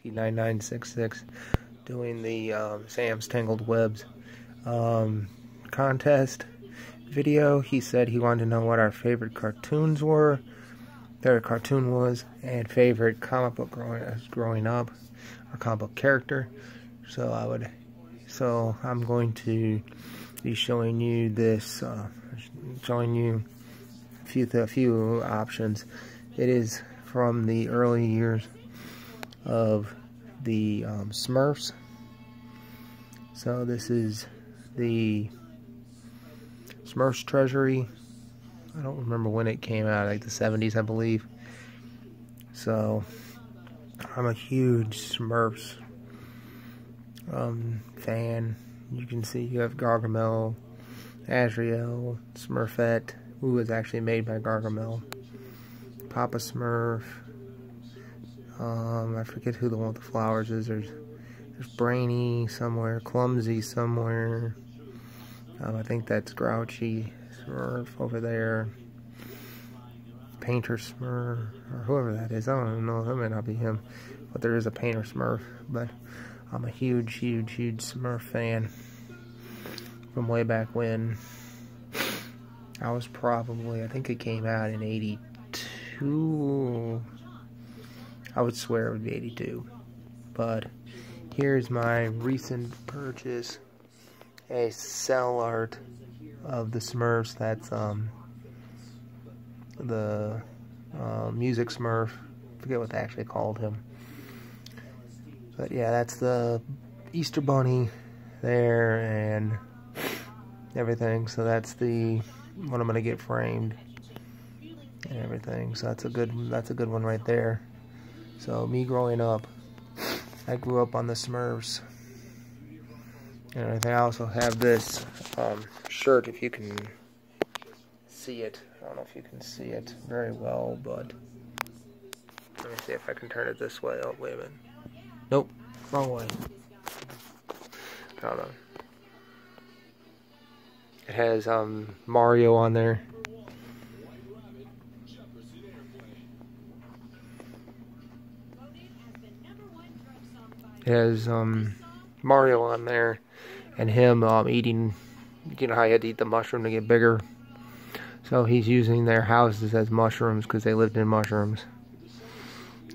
9966 doing the Sam's Tangled Webs contest video. He said he wanted to know what our favorite cartoons were, favorite cartoon was, and favorite comic book growing up, our comic book character. So I'm going to be showing you this, showing you a few options. It is from the early years of the Smurfs. So this is the Smurfs Treasury. I don't remember when it came out, like the 70s, I believe. So I'm a huge Smurfs fan. You can see you have Gargamel, Azrael, Smurfette, who was actually made by Gargamel, Papa Smurf. I forget who the one with the flowers is. There's Brainy somewhere, Clumsy somewhere. I think that's Grouchy Smurf over there. Painter Smurf, or whoever that is. I don't even know. That may not be him, but there is a Painter Smurf. But I'm a huge Smurf fan from way back when. I was probably, I think it came out in 82. I would swear it would be 82. But here's my recent purchase. A cell art of the Smurfs. That's the Music Smurf. I forget what they actually called him. But yeah, that's the Easter Bunny there and everything. So that's the one I'm gonna get framed and everything. So that's a good one right there. So me growing up, I grew up on the Smurfs and everything. I also have this shirt, if you can see it. I don't know if you can see it very well, but let me see if I can turn it this way. Oh, wait a minute. Nope, wrong way. Hold on. It has Mario on there. It has Mario on there, and him eating. You know how you had to eat the mushroom to get bigger. So he's using their houses as mushrooms because they lived in mushrooms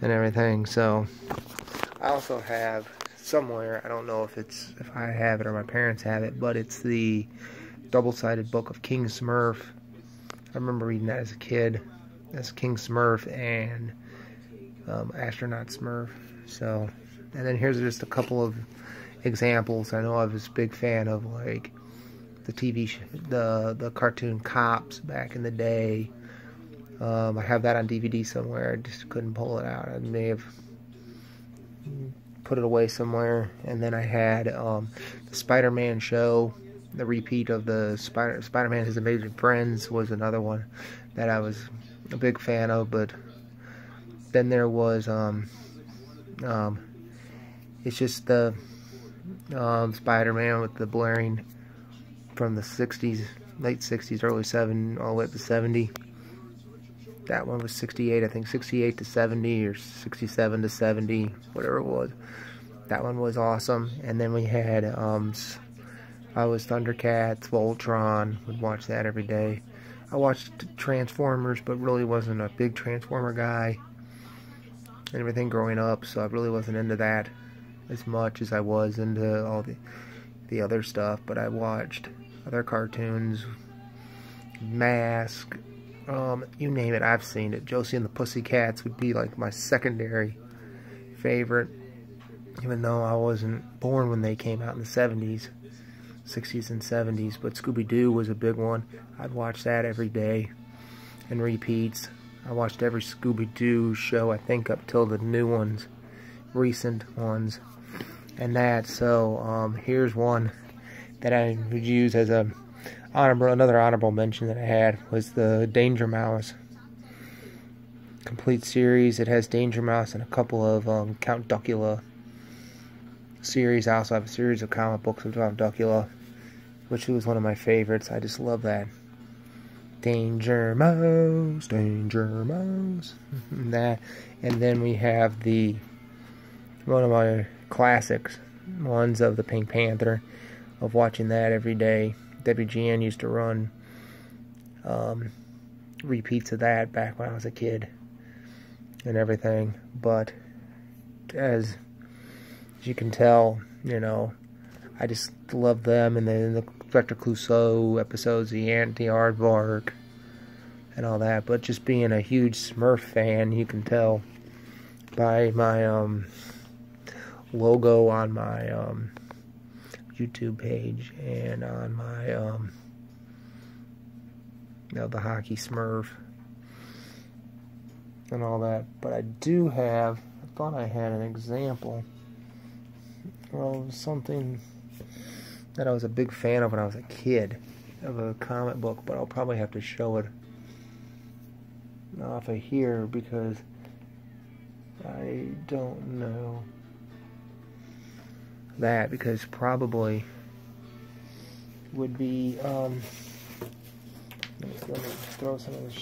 and everything. So I also have somewhere, I don't know if I have it or my parents have it, but it's the double-sided book of King Smurf. I remember reading that as a kid. That's King Smurf and Astronaut Smurf. So, and then here's just a couple of examples. I know I was a big fan of, like, the TV the cartoon Cops back in the day. I have that on DVD somewhere. I just couldn't pull it out. I may have put it away somewhere. And then I had the Spider-Man show. The repeat of the Spider-Man His Amazing Friends was another one that I was a big fan of. But then there was it's just the Spider-Man with the blaring from the 60s, late 60s, early 70s, all the way up to 70. That one was 68, I think 68 to 70 or 67 to 70, whatever it was. That one was awesome. And then we had I was Thundercats, Voltron, would watch that every day. I watched Transformers, but really wasn't a big Transformer guy and everything growing up, so I really wasn't into that as much as I was into all the other stuff. But I watched other cartoons, Mask, you name it, I've seen it. Josie and the Pussycats would be like my secondary favorite, even though I wasn't born when they came out in the 70s. 60s and 70s, but Scooby-Doo was a big one. I'd watch that every day in repeats. I watched every Scooby-Doo show, I think, up till the new ones, recent ones, and that. So here's one that I would use as a another honorable mention that I had was the Danger Mouse complete series. It has Danger Mouse and a couple of Count Duckula series. I also have a series of comic books of Count Duckula, which was one of my favorites. I just love that. Danger Mouse, Danger Mouse. That, and then we have the one of my classics ones of the Pink Panther, of watching that every day. WGN used to run repeats of that back when I was a kid and everything. But as you can tell, you know, I just love them, and then the Inspector Clouseau episodes, the Aardvark, and all that. But just being a huge Smurf fan, you can tell by my logo on my YouTube page and on my you know, the hockey Smurf and all that. But I do have, I thought I had an example of something that I was a big fan of when I was a kid, of a comic book, but I'll probably have to show it off of here because I don't know that, because probably would be let me throw some of this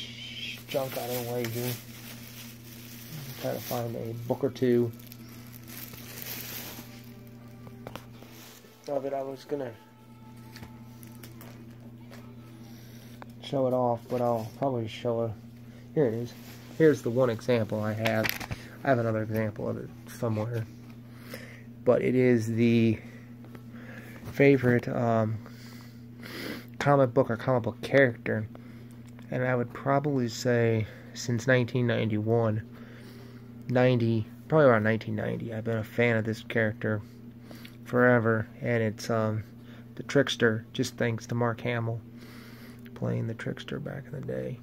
junk out of the way here. Try to find a book or two of it. I was gonna show it off, but I'll probably show it. Here it is. Here's the one example I have. I have another example of it somewhere, but it is the favorite comic book or comic book character, and I would probably say since 1991, probably around 1990, I've been a fan of this character forever, and it's the Trickster, just thanks to Mark Hamill playing the Trickster back in the day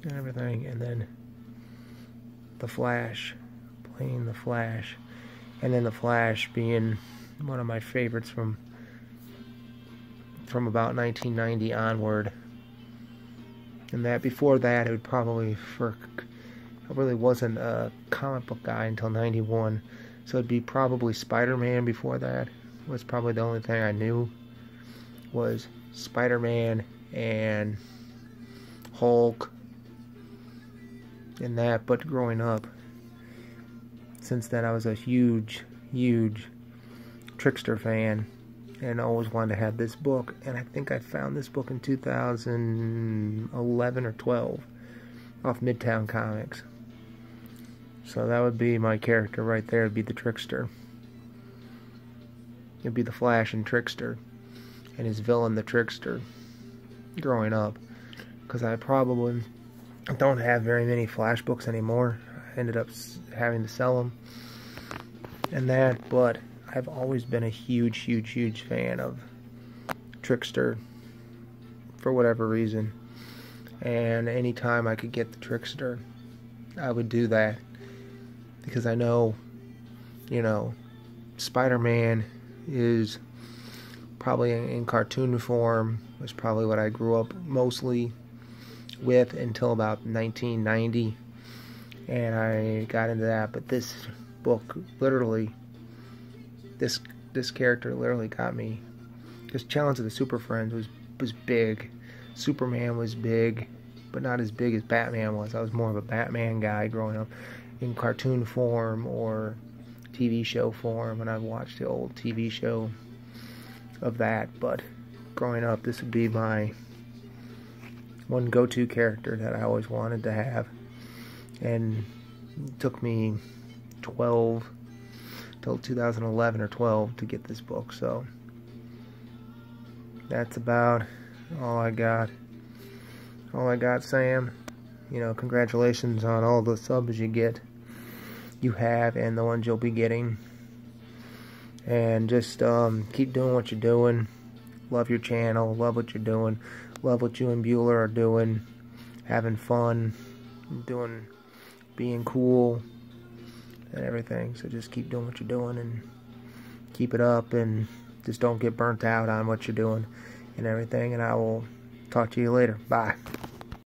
and everything, and then the Flash, playing the Flash, and then the Flash being one of my favorites from about 1990 onward. And that before that, it would probably, I really wasn't a comic book guy until 91, so it'd be probably Spider-Man. Before that was probably the only thing I knew was Spider-Man and Hulk and that. But growing up, since then, I was a huge Trickster fan and always wanted to have this book. And I think I found this book in 2011 or 12 off Midtown Comics. So that would be my character right there. It'd be the Trickster. It'd be the Flash and Trickster, and his villain, the Trickster, growing up. Because I probably don't have very many Flash books anymore. I ended up having to sell them and that, but I've always been a huge fan of Trickster for whatever reason. And anytime I could get the Trickster, I would do that. Because I know, you know, Spider-Man is probably in cartoon form, was probably what I grew up mostly with until about 1990. And I got into that. But this book, literally, this character literally got me. This Challenge of the Super Friends was big. Superman was big, but not as big as Batman was. I was more of a Batman guy growing up in cartoon form or TV show form, and I've watched the old TV show of that. But growing up, this would be my one go-to character that I always wanted to have. And it took me till 2011 or 12 to get this book. So that's about all I got. Sam. You know, congratulations on all the subs you have, and the ones you'll be getting. And just keep doing what you're doing. Love your channel. Love what you're doing. Love what you and Bueller are doing. Having fun. Being cool. And everything. So just keep doing what you're doing and keep it up, and just don't get burnt out on what you're doing and everything. And I will talk to you later. Bye.